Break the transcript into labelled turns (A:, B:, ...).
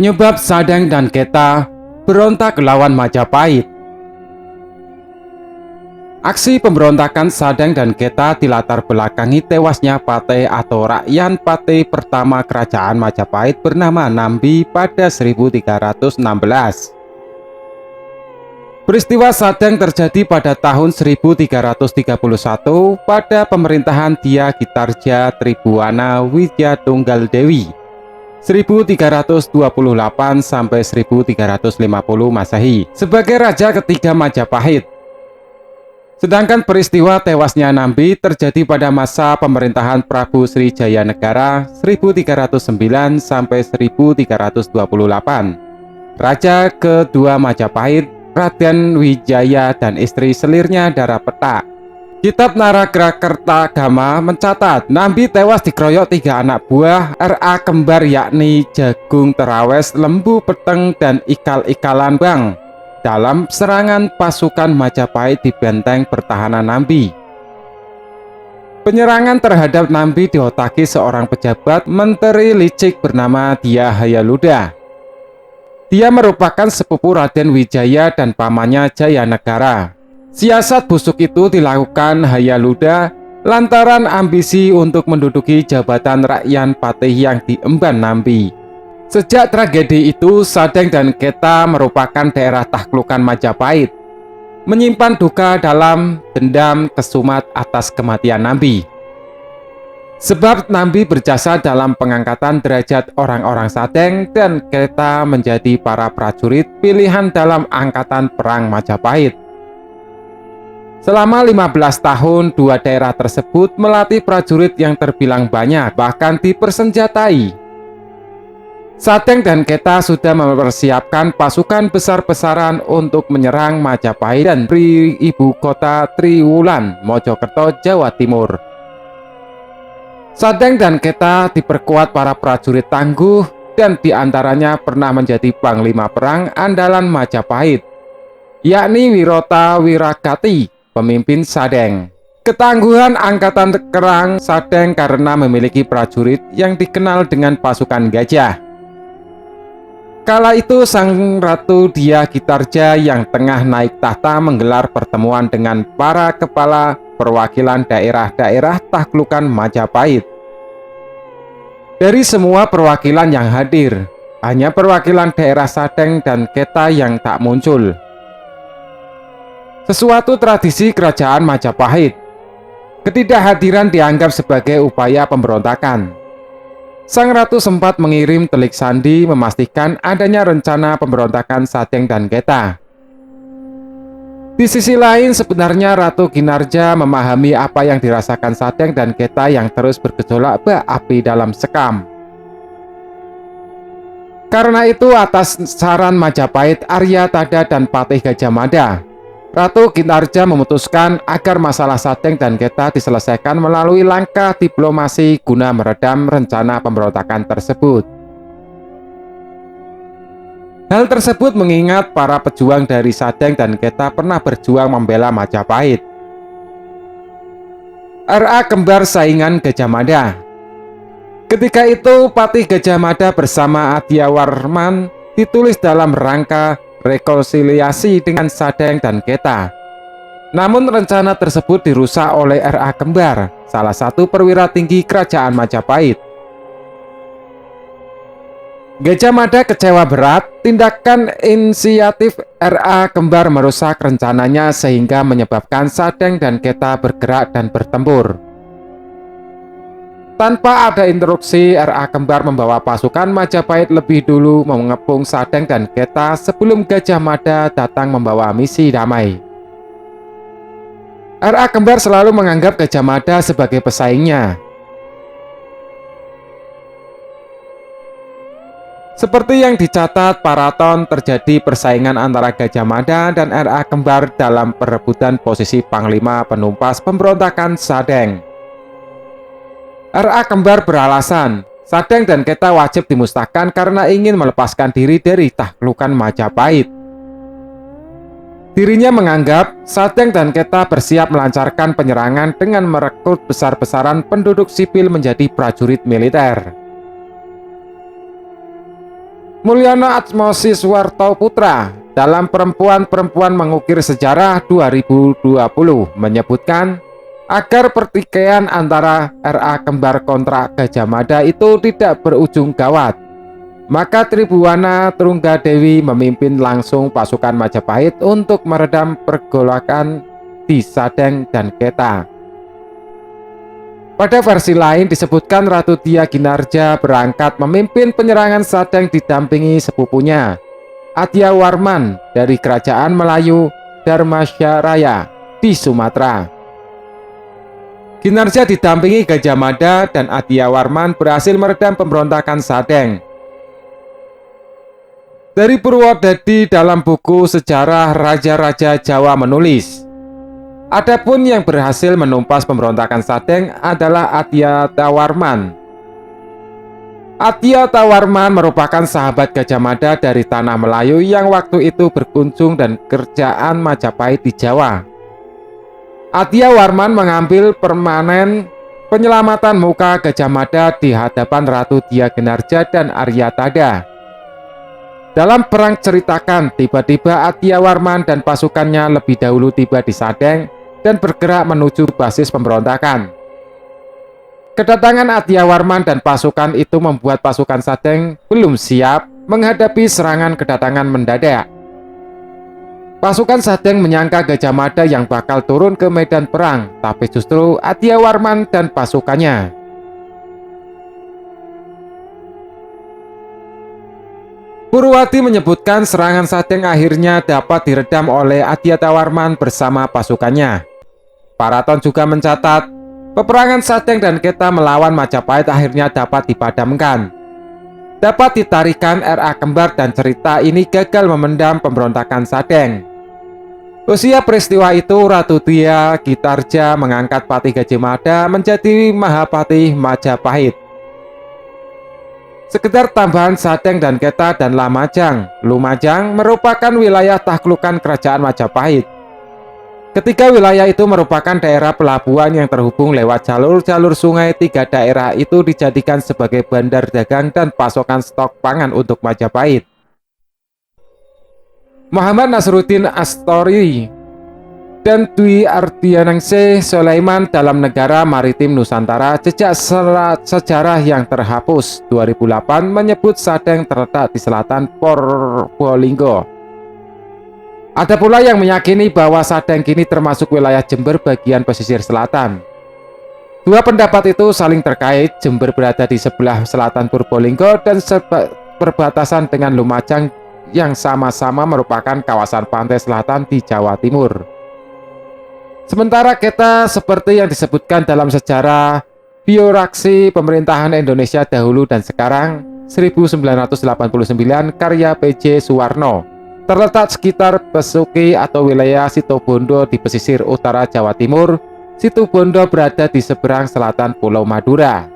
A: Penyebab Sadeng dan Keta berontak melawan Majapahit. Aksi pemberontakan Sadeng dan Keta dilatar belakangi tewasnya Patih atau Rakyan Patih pertama Kerajaan Majapahit bernama Nambi pada 1316. Peristiwa Sadeng terjadi pada tahun 1331 pada pemerintahan Dyah Gitarja Tribuana Wijatunggal Dewi 1328 sampai 1350 Masehi sebagai raja ketiga Majapahit. Sedangkan peristiwa tewasnya Nambi terjadi pada masa pemerintahan Prabu Srijaya Negara 1309 sampai 1328. Raja kedua Majapahit, Raden Wijaya dan istri selirnya Darapetak. Kitab Naragrakertagama mencatat Nambi tewas dikeroyok 3 anak buah RA kembar yakni Jagung Terawes, Lembu Peteng dan Ikal-ikalan Bang dalam serangan pasukan Majapahit di benteng pertahanan Nambi. Penyerangan terhadap Nambi diotaki seorang pejabat menteri licik bernama Dyah Hayaluda. Dia merupakan sepupu Raden Wijaya dan pamannya Jayanegara. Siasat busuk itu dilakukan Hayaluda lantaran ambisi untuk menduduki jabatan Rakyan Patih yang diemban Nambi. Sejak tragedi itu, Sadeng dan Keta merupakan daerah taklukkan Majapahit, menyimpan duka dalam dendam kesumat atas kematian Nambi. Sebab Nambi berjasa dalam pengangkatan derajat orang-orang Sadeng dan Keta menjadi para prajurit pilihan dalam angkatan perang Majapahit. Selama 15 tahun, dua daerah tersebut melatih prajurit yang terbilang banyak, bahkan dipersenjatai. Sadeng dan Keta sudah mempersiapkan pasukan besar-besaran untuk menyerang Majapahit dan ibu kota Triwulan, Mojokerto, Jawa Timur. Sadeng dan Keta diperkuat para prajurit tangguh dan diantaranya pernah menjadi panglima perang andalan Majapahit, yakni Wirota Wiragati, pemimpin Sadeng. Ketangguhan angkatan kerang Sadeng karena memiliki prajurit yang dikenal dengan pasukan gajah. Kala itu sang Ratu Dyah Gitarja yang tengah naik tahta menggelar pertemuan dengan para kepala perwakilan daerah-daerah taklukan Majapahit. Dari semua perwakilan yang hadir, hanya perwakilan daerah Sadeng dan Keta yang tak muncul. Sesuatu tradisi kerajaan Majapahit, ketidakhadiran dianggap sebagai upaya pemberontakan. Sang Ratu sempat mengirim telik sandi memastikan adanya rencana pemberontakan Sadeng dan Keta. Di sisi lain, sebenarnya Ratu Ginarja memahami apa yang dirasakan Sadeng dan Keta yang terus bergejolak bak api dalam sekam. Karena itu, atas saran Majapahit, Arya Tada dan Patih Gajah Mada, Ratu Ginarja memutuskan agar masalah Sadeng dan Keta diselesaikan melalui langkah diplomasi guna meredam rencana pemberontakan tersebut. Hal tersebut mengingat para pejuang dari Sadeng dan Keta pernah berjuang membela Majapahit. RA kembar saingan Gajah Mada. Ketika itu, Patih Gajah Mada bersama Adyawarman ditulis dalam rangka rekonsiliasi dengan Sadeng dan Keta. Namun rencana tersebut dirusak oleh RA kembar, salah satu perwira tinggi kerajaan Majapahit. Gajah Mada kecewa berat, tindakan inisiatif RA kembar merusak rencananya sehingga menyebabkan Sadeng dan Keta bergerak dan bertempur. Tanpa ada instruksi, RA kembar membawa pasukan Majapahit lebih dulu mengepung Sadeng dan Keta sebelum Gajah Mada datang membawa misi damai. RA kembar selalu menganggap Gajah Mada sebagai pesaingnya. Seperti yang dicatat Paraton, terjadi persaingan antara Gajah Mada dan RA kembar dalam perebutan posisi panglima penumpas pemberontakan Sadeng. RA kembar beralasan Sadeng dan Keta wajib dimusnahkan karena ingin melepaskan diri dari taklukan Majapahit. Dirinya menganggap Sadeng dan Keta bersiap melancarkan penyerangan dengan merekrut besar-besaran penduduk sipil menjadi prajurit militer. Mulyono Atmosiswarto Putra dalam Perempuan-Perempuan Mengukir Sejarah 2020 menyebutkan agar pertikaian antara RA kembar kontra Gajah Mada itu tidak berujung gawat, maka Tribuana Trunggadewi memimpin langsung pasukan Majapahit untuk meredam pergolakan di Sadeng dan Keta. Pada versi lain disebutkan Ratu Tia Ginarja berangkat memimpin penyerangan Sadeng didampingi sepupunya, Atya Warman dari Kerajaan Melayu Dharmasyaraya di Sumatera. Ginarja didampingi Gajah Mada dan Atya Warman berhasil meredam pemberontakan Sadeng. Dari Purwodadi dalam buku Sejarah Raja-Raja Jawa menulis, adapun yang berhasil menumpas pemberontakan Sadeng adalah Atya Tawarman. Atya Tawarman merupakan sahabat Gajah Mada dari tanah Melayu yang waktu itu berkunjung dan kerjaan Majapahit di Jawa. Atya Warman mengambil permanen penyelamatan muka Gajah Mada di hadapan Ratu Tia Ginarja dan Arya Tada. Dalam perang ceritakan, tiba-tiba Atya Warman dan pasukannya lebih dahulu tiba di Sadeng dan bergerak menuju basis pemberontakan. Kedatangan Atya Warman dan pasukan itu membuat pasukan Sadeng belum siap menghadapi serangan kedatangan mendadak. Pasukan Sadeng menyangka Gajah Mada yang bakal turun ke medan perang, tapi justru Atya Warman dan pasukannya. Purwati menyebutkan serangan Sadeng akhirnya dapat diredam oleh Atya Tawarman bersama pasukannya. Paraton juga mencatat, peperangan Sadeng dan Keta melawan Majapahit akhirnya dapat dipadamkan. Dapat ditarikan RA kembar dan cerita ini gagal memendam pemberontakan Sadeng. Usia peristiwa itu, Ratu Tia Ginarja mengangkat Patih Gajah Mada menjadi Mahapatih Majapahit. Sekedar tambahan, Sadeng dan Keta dan Lumajang merupakan wilayah taklukan kerajaan Majapahit. Ketika wilayah itu merupakan daerah pelabuhan yang terhubung lewat jalur-jalur sungai, tiga daerah itu dijadikan sebagai bandar dagang dan pasokan stok pangan untuk Majapahit. Muhammad Nasruddin Astori dan Dwi Ardianingsih Sulaiman dalam Negara Maritim Nusantara, Jejak Sejarah yang Terhapus 2008 menyebut Sadeng terletak di selatan Probolinggo. Ada pula yang meyakini bahwa Sadeng kini termasuk wilayah Jember bagian pesisir selatan. Dua pendapat itu saling terkait. Jember berada di sebelah selatan Probolinggo dan berbatasan dengan Lumajang yang sama-sama merupakan kawasan pantai selatan di Jawa Timur. Sementara Keta seperti yang disebutkan dalam sejarah bioraksi pemerintahan Indonesia dahulu dan sekarang 1989 karya P.J. Suwarno, terletak sekitar Besuki atau wilayah Situbondo di pesisir utara Jawa Timur. Situbondo berada di seberang selatan Pulau Madura.